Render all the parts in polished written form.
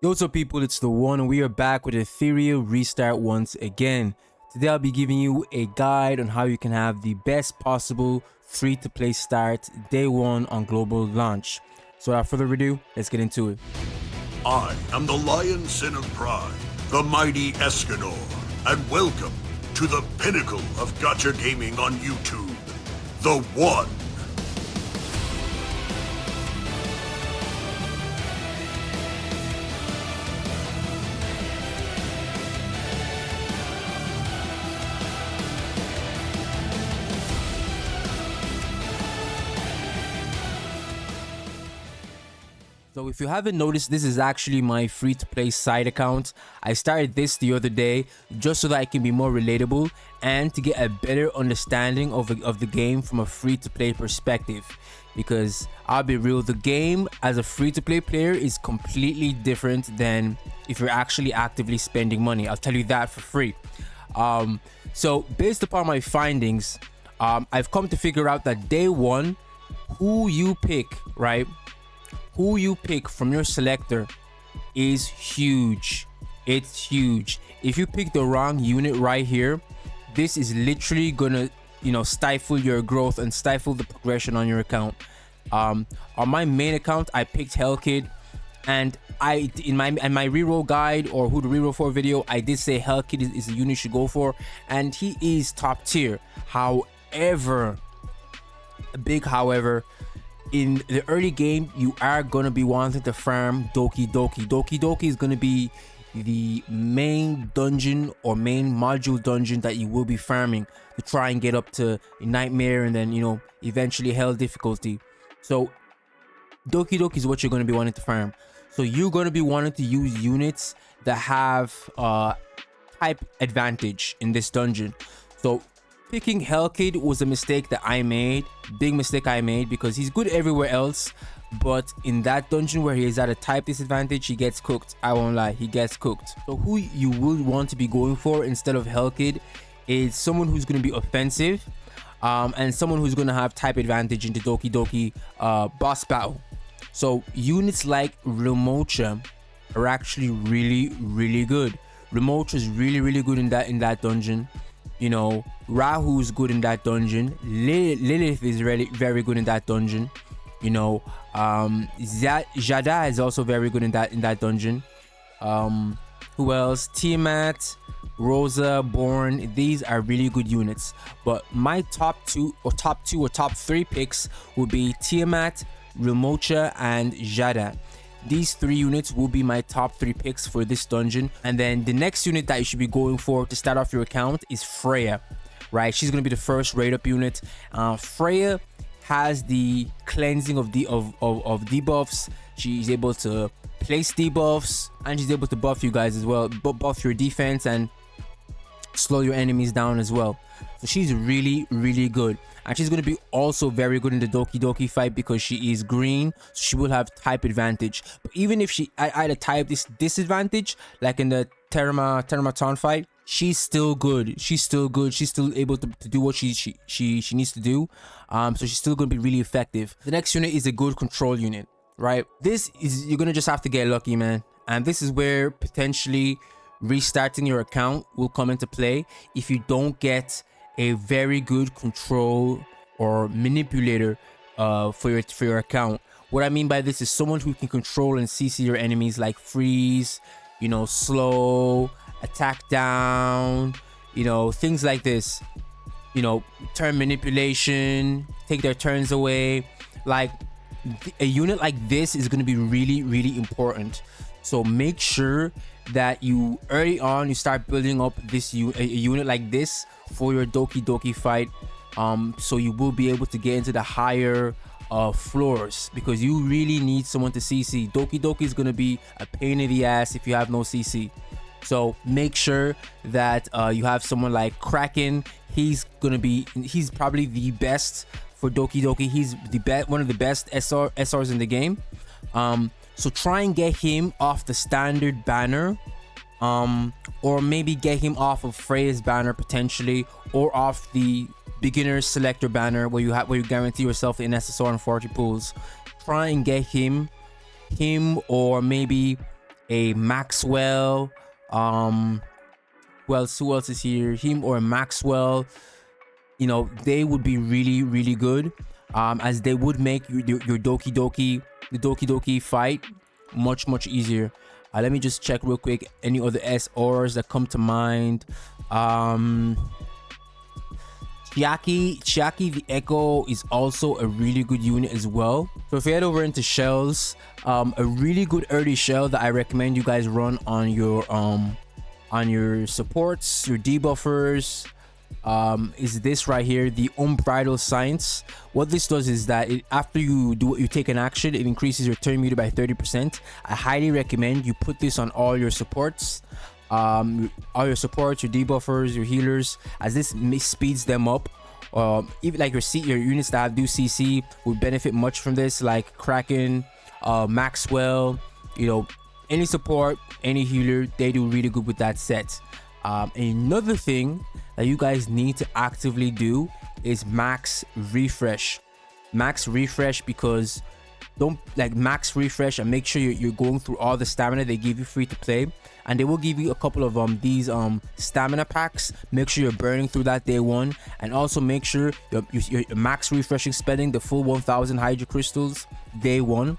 What's up people, it's the one and we are back with Etheria Restart once again. Today I'll be giving you a guide on how you can have the best possible free-to-play start day one on global launch. So without further ado, let's get into it. I am the Lion Sin of Pride, the mighty Escanor, and welcome to the pinnacle of Gacha gaming on YouTube, the One. So if you haven't noticed, this is actually my free-to-play side account. I started this the other day just so that I can be more relatable and to get a better understanding of the game from a free-to-play perspective. Because I'll be real, the game as a free-to-play player is completely different than if you're actually actively spending money. I'll tell you that for free. So based upon my findings, I've come to figure out that day one, who you pick, right? Who you pick from your selector is huge. It's huge. If you pick the wrong unit right here, this is literally gonna, stifle your growth and stifle the progression on your account. On my main account, I picked Hellkid, and in my reroll guide or who to reroll for video, I did say Hellkid is the unit you should go for, and he is top tier. However, in the early game, you are going to be wanting to farm Doki Doki. Doki Doki is going to be the main dungeon or main module dungeon that you will be farming to try and get up to Nightmare and then, eventually Hell difficulty. So Doki Doki is what you're going to be wanting to farm. So you're going to be wanting to use units that have type advantage in this dungeon. So picking Hellkid was a mistake that I made, big mistake I made, because he's good everywhere else, but in that dungeon where he is at a type disadvantage, he gets cooked. I won't lie, he gets cooked. So who you would want to be going for instead of Hellkid is someone who's going to be offensive, and someone who's going to have type advantage in the Doki Doki boss battle. So units like Remocha are actually really good. Remocha is really good in that dungeon. Rahu's good in that dungeon. Lilith is really very good in that dungeon. Jada is also very good in that dungeon. Who else? Tiamat, Rosa, Born. These are really good units. But my top three picks would be Tiamat, Remocha, and Jada. These three units will be my top three picks for this dungeon. And then the next unit that you should be going for to start off your account is Freya, right? She's going to be the first rate up unit. Freya has the cleansing of debuffs. She's able to place debuffs, and she's able to buff you guys as well, buff your defense and slow your enemies down as well. So she's really good, and she's going to be also very good in the Doki Doki fight because she is green, so she will have type advantage. But even if she at a type disadvantage, like in the Teramaton fight, she's still good. She's still able to do what she needs to do. So she's still going to be really effective. The next unit is a good control unit, right? This is, you're going to just have to get lucky, man. And this is where potentially restarting your account will come into play if you don't get a very good control or manipulator for your account. What I mean by this is someone who can control and CC your enemies, like freeze, slow, attack down, things like this. Turn manipulation, take their turns away. Like a unit like this is going to be really important. So make sure that you early on you start building up this a unit like this for your Doki Doki fight, so you will be able to get into the higher floors, because you really need someone to CC. Doki Doki is going to be a pain in the ass if you have no CC. So make sure that you have someone like Kraken. He's probably the best for Doki Doki. He's one of the best SRs in the game. So try and get him off the standard banner, or maybe get him off of Freya's banner potentially, or off the beginner selector banner where you guarantee yourself an SSR and 40 pulls. Try and get him, or maybe a Maxwell, who else is here? Him or Maxwell, you know, they would be really, really good, as they would make your Doki Doki fight much, much easier. Let me just check real quick any other SRs that come to mind. Chiaki the Echo is also a really good unit as well. So if you head over into shells, a really good early shell that I recommend you guys run on your supports, your debuffers, is this right here, the Unbridled Science. What this does is that after you take an action, it increases your turn meter by 30%. I highly recommend you put this on all your supports, your debuffers, your healers, as this speeds them up. Even like your units that do CC would benefit much from this, like Kraken, Maxwell, you know, any support, any healer, they do really good with that set. Another thing that you guys need to actively do is max refresh, because max refresh and make sure you're going through all the stamina they give you free to play, and they will give you a couple of these stamina packs. Make sure you're burning through that day one, and also make sure you're max refreshing, spending the full 1000 Hydro Crystals day one,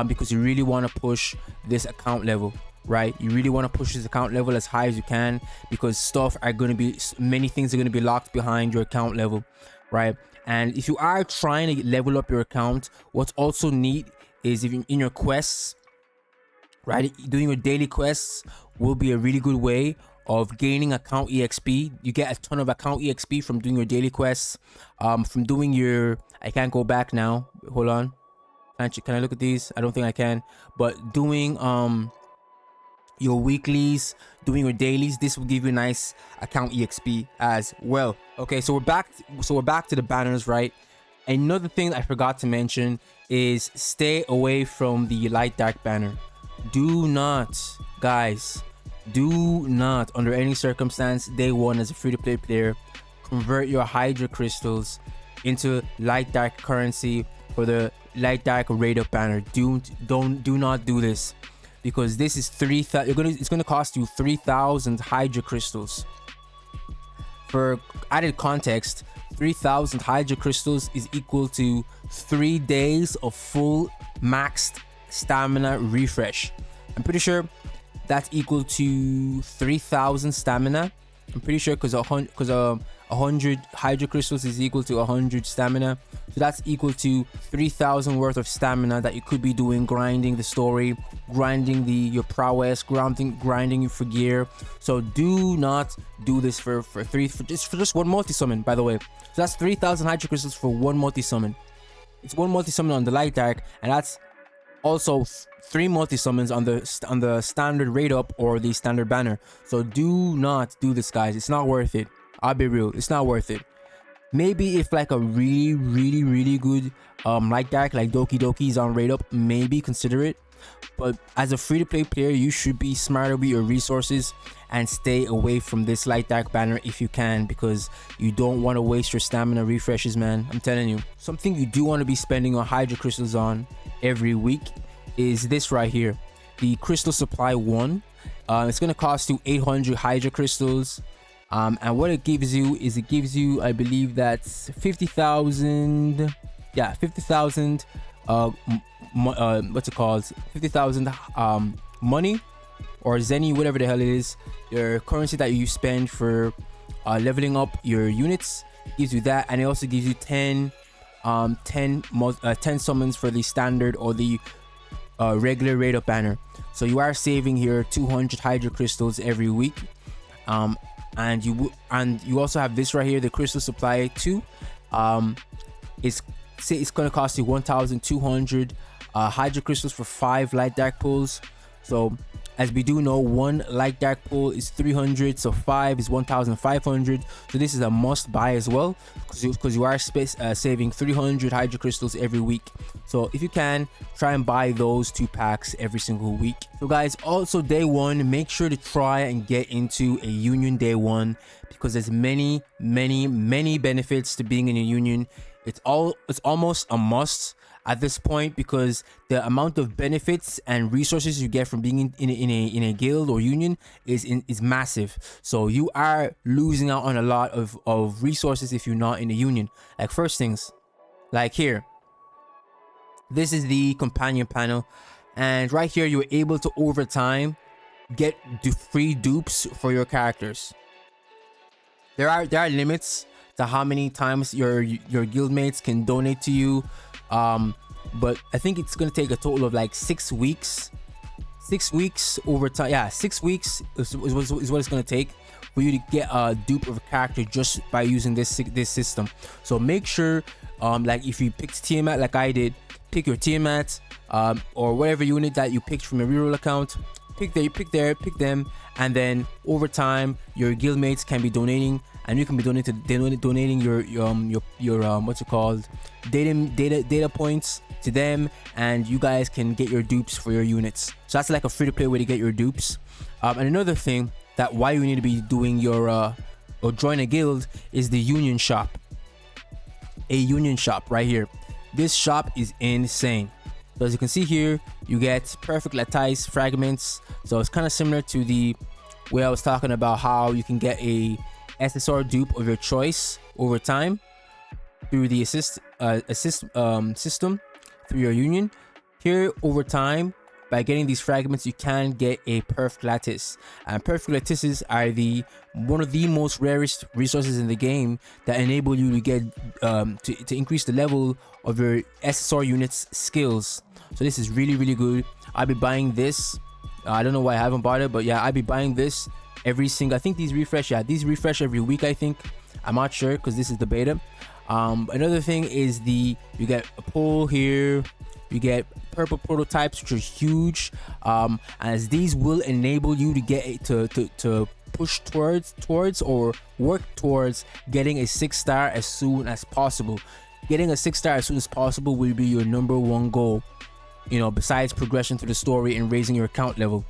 because you really want to push this account level, right? You really want to push this account level as high as you can, because many things are going to be locked behind your account level, right? And if you are trying to level up your account, what's also neat is if in your quests, right, doing your daily quests will be a really good way of gaining account EXP. You get a ton of account EXP from doing your daily quests, from doing your, I can't go back now, hold on, can I look at these? I don't think I can. But doing your weeklies, doing your dailies, this will give you a nice account EXP as well. Okay, so we're back to the banners, right? Another thing that I forgot to mention is stay away from the light dark banner. Do not, guys, do not under any circumstance day one as a free-to-play player convert your Hydra crystals into light dark currency for the light dark raid up banner. Do not do this, because this is it's gonna cost you 3000 Hydra crystals. For added context, 3000 Hydra crystals is equal to 3 days of full maxed stamina refresh. I'm pretty sure that's equal to 3000 stamina. I'm pretty sure, because 100 Hydra crystals is equal to 100 stamina, so that's equal to 3000 worth of stamina that you could be doing grinding the story, grinding your prowess, grinding you for gear. So do not do this for just one multi summon, by the way. So that's 3000 Hydra crystals for one multi summon. It's one multi summon on the light dark, and that's also 3 multi summons on the standard raid up or the standard banner. So do not do this, guys. It's not worth it. I'll be real, it's not worth it. Maybe if like a really good light dark like Doki Doki is on raid up, maybe consider it. But as a free-to-play player, you should be smarter with your resources and stay away from this light dark banner if you can, because you don't want to waste your stamina refreshes, man. I'm telling you. Something you do want to be spending your Hydra crystals on every week is this right here, the Crystal Supply 1. It's going to cost you 800 Hydra crystals. And what it gives you is, I believe that's 50,000. Yeah, 50,000. What's it called? 50,000 money or Zenny, whatever the hell it is. Your currency that you spend for leveling up your units gives you that, and it also gives you 10 summons for the standard or the regular raid up banner. So you are saving here 200 Hydra crystals every week. And you also have this right here, the Crystal Supply 2. It's gonna cost you 1,200 Hydra crystals for 5 light dark pulls. So as we do know, 1 light dark pull is 300, so 5 is 1,500. So this is a must buy as well, because you are saving 300 Hydra crystals every week. So if you can, try and buy those 2 packs every single week. So guys, also day one, make sure to try and get into a union day one, because there's many benefits to being in a union. It's almost a must, at this point, because the amount of benefits and resources you get from being in a guild or union is massive. So you are losing out on a lot of resources if you're not in a union. Like, first things, like here, this is the companion panel, and right here you're able to over time get free dupes for your characters. There are limits to how many times your guildmates can donate to you, but I think it's gonna take a total of like 6 weeks. 6 weeks over time. Yeah, 6 weeks is what it's gonna take for you to get a dupe of a character just by using this system. So make sure, like if you picked Tiamat like I did, pick your Tiamat, or whatever unit that you picked from your reroll account. Pick them, and then over time your guildmates can be donating, and you can be donating your what's it called, data points to them, and you guys can get your dupes for your units. So that's like a free-to-play way to get your dupes. And another thing that why you need to be doing your or join a guild is the union shop. A union shop right here. This shop is insane. So as you can see here, you get perfect lattice fragments. So it's kind of similar to the way I was talking about how you can get a SSR dupe of your choice over time through the system through your union. Here, over time, by getting these fragments, you can get a perfect lattice, and perfect lattices are one of the most rarest resources in the game that enable you to get to increase the level of your SSR units skills. So this is really good. I'll be buying this. I don't know why I haven't bought it, but yeah, I'll be buying this every single. I think these refresh. Yeah, these refresh every week, I think. I'm not sure because this is the beta. Another thing is you get a pull here. You get purple prototypes, which are huge, as these will enable you to get to push towards or work towards getting a 6-star as soon as possible. Getting a 6-star as soon as possible will be your #1 goal, you know, besides progression through the story and raising your account level,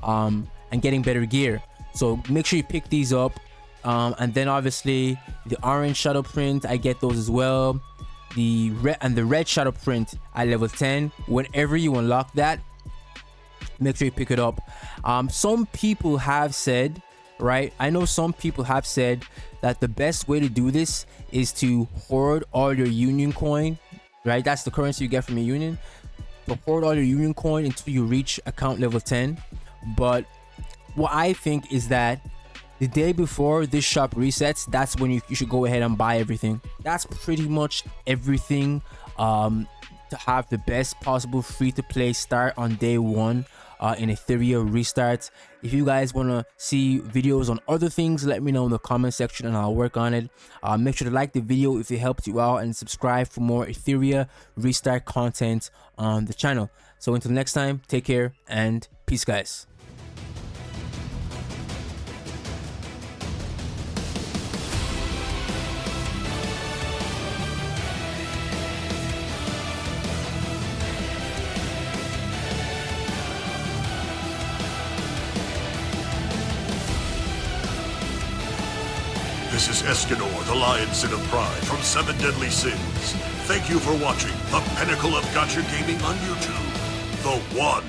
and getting better gear. So make sure you pick these up, and then obviously the orange shadow print, I get those as well. The red shadow print at level 10. Whenever you unlock that, make sure you pick it up. Some people have said, right, I know some people have said that the best way to do this is to hoard all your union coin, right? That's the currency you get from your union. To hoard all your union coin until you reach account level 10. But what I think is that the day before this shop resets, that's when you should go ahead and buy everything. That's pretty much everything to have the best possible free-to-play start on day 1 in Etheria Restart. If you guys want to see videos on other things, let me know in the comment section and I'll work on it. Make sure to like the video if it helped you out, and subscribe for more Etheria Restart content on the channel. So until next time, take care and peace, guys. This is Escanor, the Lion Sin of Pride from 7 Deadly Sins. Thank you for watching the pinnacle of Gacha gaming on YouTube, The One.